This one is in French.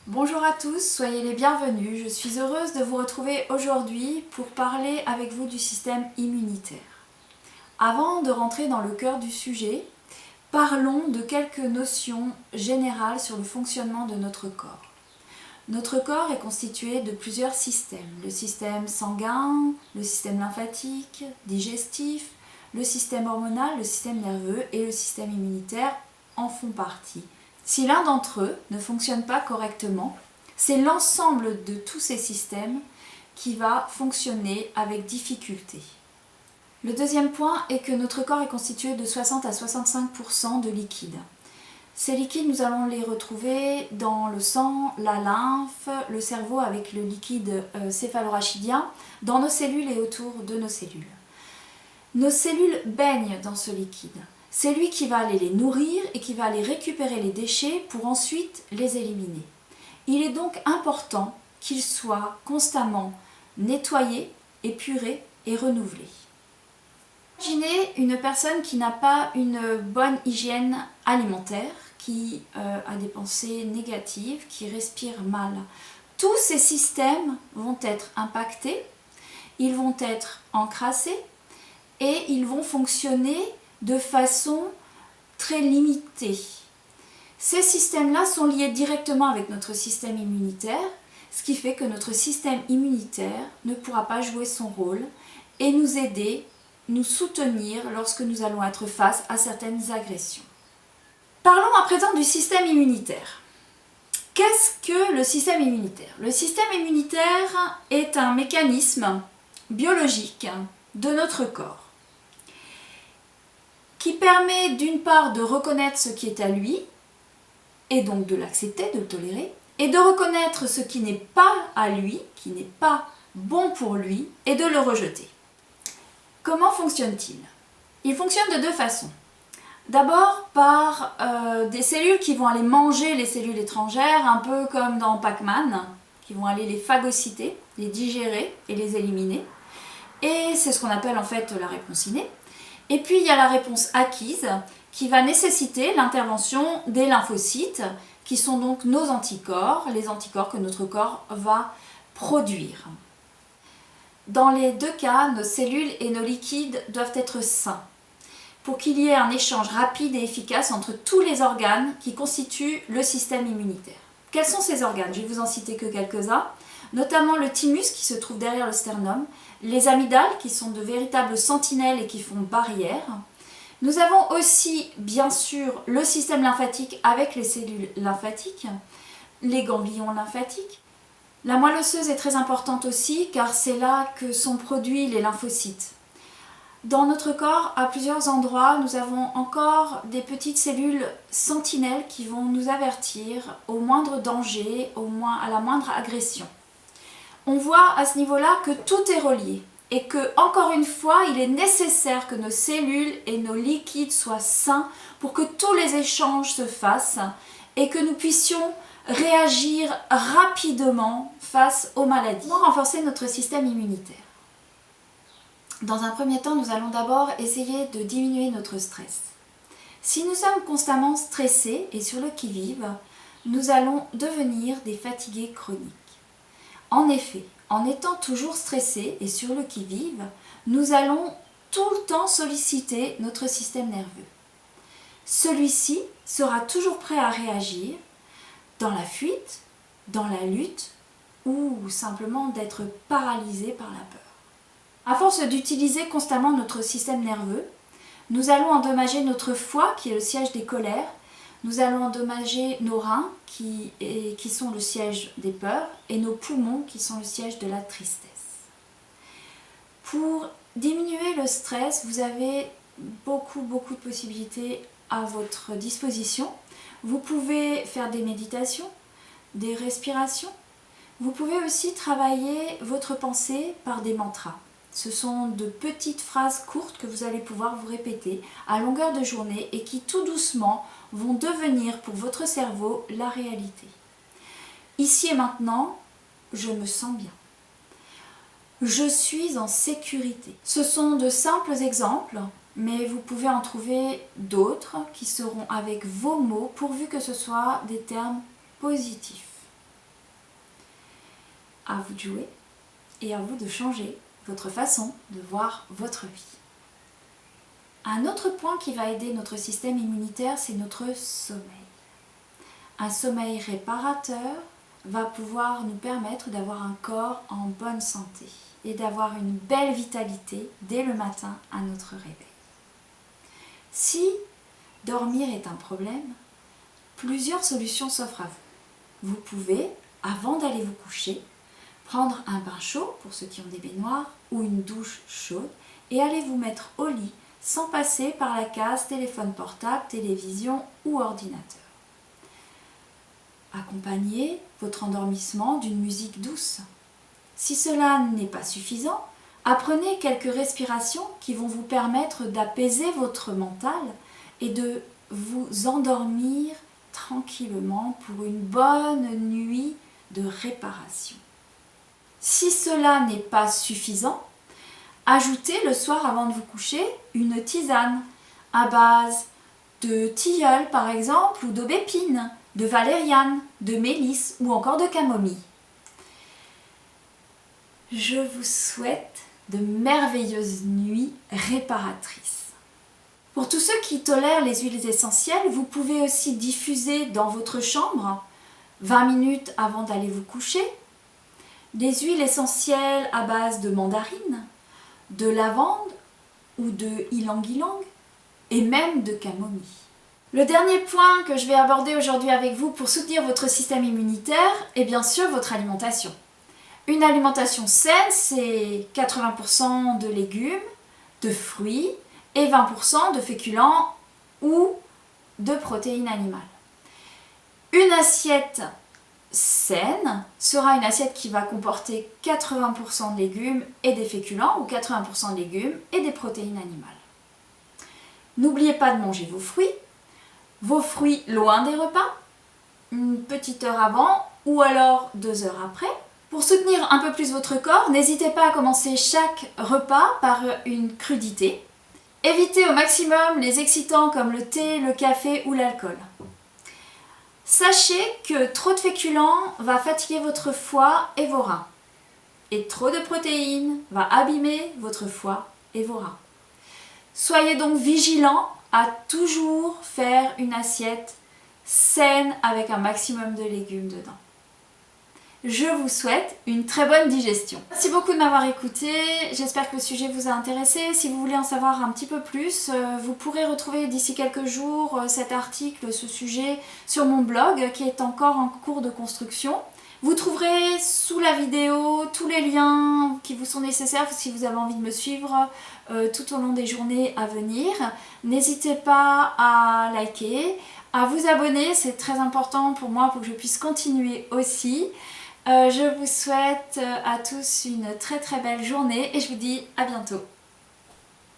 Bonjour à tous, soyez les bienvenus. Je suis heureuse de vous retrouver aujourd'hui pour parler avec vous du système immunitaire. Avant de rentrer dans le cœur du sujet, parlons de quelques notions générales sur le fonctionnement de notre corps. Notre corps est constitué de plusieurs systèmes. Le système sanguin, le système lymphatique, digestif, le système hormonal, le système nerveux et le système immunitaire en font partie. Si l'un d'entre eux ne fonctionne pas correctement, c'est l'ensemble de tous ces systèmes qui va fonctionner avec difficulté. Le deuxième point est que notre corps est constitué de 60 à 65% de liquide. Ces liquides, nous allons les retrouver dans le sang, la lymphe, le cerveau avec le liquide céphalorachidien, dans nos cellules et autour de nos cellules. Nos cellules baignent dans ce liquide. C'est lui qui va aller les nourrir et qui va aller récupérer les déchets pour ensuite les éliminer. Il est donc important qu'ils soient constamment nettoyés, épurés et renouvelés. Imaginez une personne qui n'a pas une bonne hygiène alimentaire, qui a des pensées négatives, qui respire mal. Tous ces systèmes vont être impactés, ils vont être encrassés et ils vont fonctionner de façon très limitée. Ces systèmes-là sont liés directement avec notre système immunitaire, ce qui fait que notre système immunitaire ne pourra pas jouer son rôle et nous aider, nous soutenir lorsque nous allons être face à certaines agressions. Parlons à présent du système immunitaire. Qu'est-ce que le système immunitaire? Le système immunitaire est un mécanisme biologique de notre corps qui permet d'une part de reconnaître ce qui est à lui, et donc de l'accepter, de le tolérer, et de reconnaître ce qui n'est pas à lui, qui n'est pas bon pour lui, et de le rejeter. Comment fonctionne-t-il? Il fonctionne de deux façons. D'abord par des cellules qui vont aller manger les cellules étrangères, un peu comme dans Pac-Man, qui vont aller les phagocyter, les digérer et les éliminer. Et c'est ce qu'on appelle en fait la réponse innée. Et puis il y a la réponse acquise qui va nécessiter l'intervention des lymphocytes qui sont donc nos anticorps, les anticorps que notre corps va produire. Dans les deux cas, nos cellules et nos liquides doivent être sains pour qu'il y ait un échange rapide et efficace entre tous les organes qui constituent le système immunitaire. Quels sont ces organes? Je vais vous en citer que quelques-uns, notamment le thymus qui se trouve derrière le sternum, les amygdales qui sont de véritables sentinelles et qui font barrière. Nous avons aussi bien sûr le système lymphatique avec les cellules lymphatiques, les ganglions lymphatiques. La moelle osseuse est très importante aussi car c'est là que sont produits les lymphocytes. Dans notre corps, à plusieurs endroits, nous avons encore des petites cellules sentinelles qui vont nous avertir au moindre danger, à la moindre agression. On voit à ce niveau-là que tout est relié et que, encore une fois, il est nécessaire que nos cellules et nos liquides soient sains pour que tous les échanges se fassent et que nous puissions réagir rapidement face aux maladies. Comment renforcer notre système immunitaire? Dans un premier temps, nous allons d'abord essayer de diminuer notre stress. Si nous sommes constamment stressés et sur le qui-vive, nous allons devenir des fatigués chroniques. En effet, en étant toujours stressés et sur le qui-vive, nous allons tout le temps solliciter notre système nerveux. Celui-ci sera toujours prêt à réagir dans la fuite, dans la lutte ou simplement d'être paralysé par la peur. À force d'utiliser constamment notre système nerveux, nous allons endommager notre foie qui est le siège des colères, nous allons endommager nos reins qui sont le siège des peurs et nos poumons qui sont le siège de la tristesse. Pour diminuer le stress, vous avez beaucoup de possibilités à votre disposition. Vous pouvez faire des méditations, des respirations. Vous pouvez aussi travailler votre pensée par des mantras. Ce sont de petites phrases courtes que vous allez pouvoir vous répéter à longueur de journée et qui tout doucement vont devenir pour votre cerveau la réalité. Ici et maintenant, je me sens bien. Je suis en sécurité. Ce sont de simples exemples, mais vous pouvez en trouver d'autres qui seront avec vos mots pourvu que ce soit des termes positifs. à vous de jouer et à vous de changer votre façon de voir votre vie. Un autre point qui va aider notre système immunitaire, c'est notre sommeil. Un sommeil réparateur va pouvoir nous permettre d'avoir un corps en bonne santé et d'avoir une belle vitalité dès le matin à notre réveil. Si dormir est un problème, plusieurs solutions s'offrent à vous. Vous pouvez, avant d'aller vous coucher, prendre un bain chaud pour ceux qui ont des baignoires ou une douche chaude et aller vous mettre au lit sans passer par la case téléphone portable, télévision ou ordinateur. Accompagnez votre endormissement d'une musique douce. Si cela n'est pas suffisant, apprenez quelques respirations qui vont vous permettre d'apaiser votre mental et de vous endormir tranquillement pour une bonne nuit de réparation. Si cela n'est pas suffisant, ajoutez le soir avant de vous coucher une tisane à base de tilleul par exemple ou d'aubépine, de valériane, de mélisse ou encore de camomille. Je vous souhaite de merveilleuses nuits réparatrices. Pour tous ceux qui tolèrent les huiles essentielles, vous pouvez aussi diffuser dans votre chambre, 20 minutes avant d'aller vous coucher, des huiles essentielles à base de mandarine, de lavande ou de ylang-ylang et même de camomille. Le dernier point que je vais aborder aujourd'hui avec vous pour soutenir votre système immunitaire est bien sûr votre alimentation. Une alimentation saine, c'est 80% de légumes, de fruits et 20% de féculents ou de protéines animales. Une assiette saine sera une assiette qui va comporter 80% de légumes et des féculents ou 80% de légumes et des protéines animales. N'oubliez pas de manger vos fruits loin des repas, une petite heure avant ou alors 2 heures après. Pour soutenir un peu plus votre corps, n'hésitez pas à commencer chaque repas par une crudité. Évitez au maximum les excitants comme le thé, le café ou l'alcool. Sachez que trop de féculents va fatiguer votre foie et vos reins. Et trop de protéines va abîmer votre foie et vos reins. Soyez donc vigilants à toujours faire une assiette saine avec un maximum de légumes dedans. Je vous souhaite une très bonne digestion. Merci beaucoup de m'avoir écouté, j'espère que le sujet vous a intéressé. Si vous voulez en savoir un petit peu plus, vous pourrez retrouver d'ici quelques jours cet article, ce sujet sur mon blog qui est encore en cours de construction. Vous trouverez sous la vidéo tous les liens qui vous sont nécessaires si vous avez envie de me suivre tout au long des journées à venir. N'hésitez pas à liker, à vous abonner, c'est très important pour moi pour que je puisse continuer aussi. Je vous souhaite à tous une très très belle journée et je vous dis à bientôt.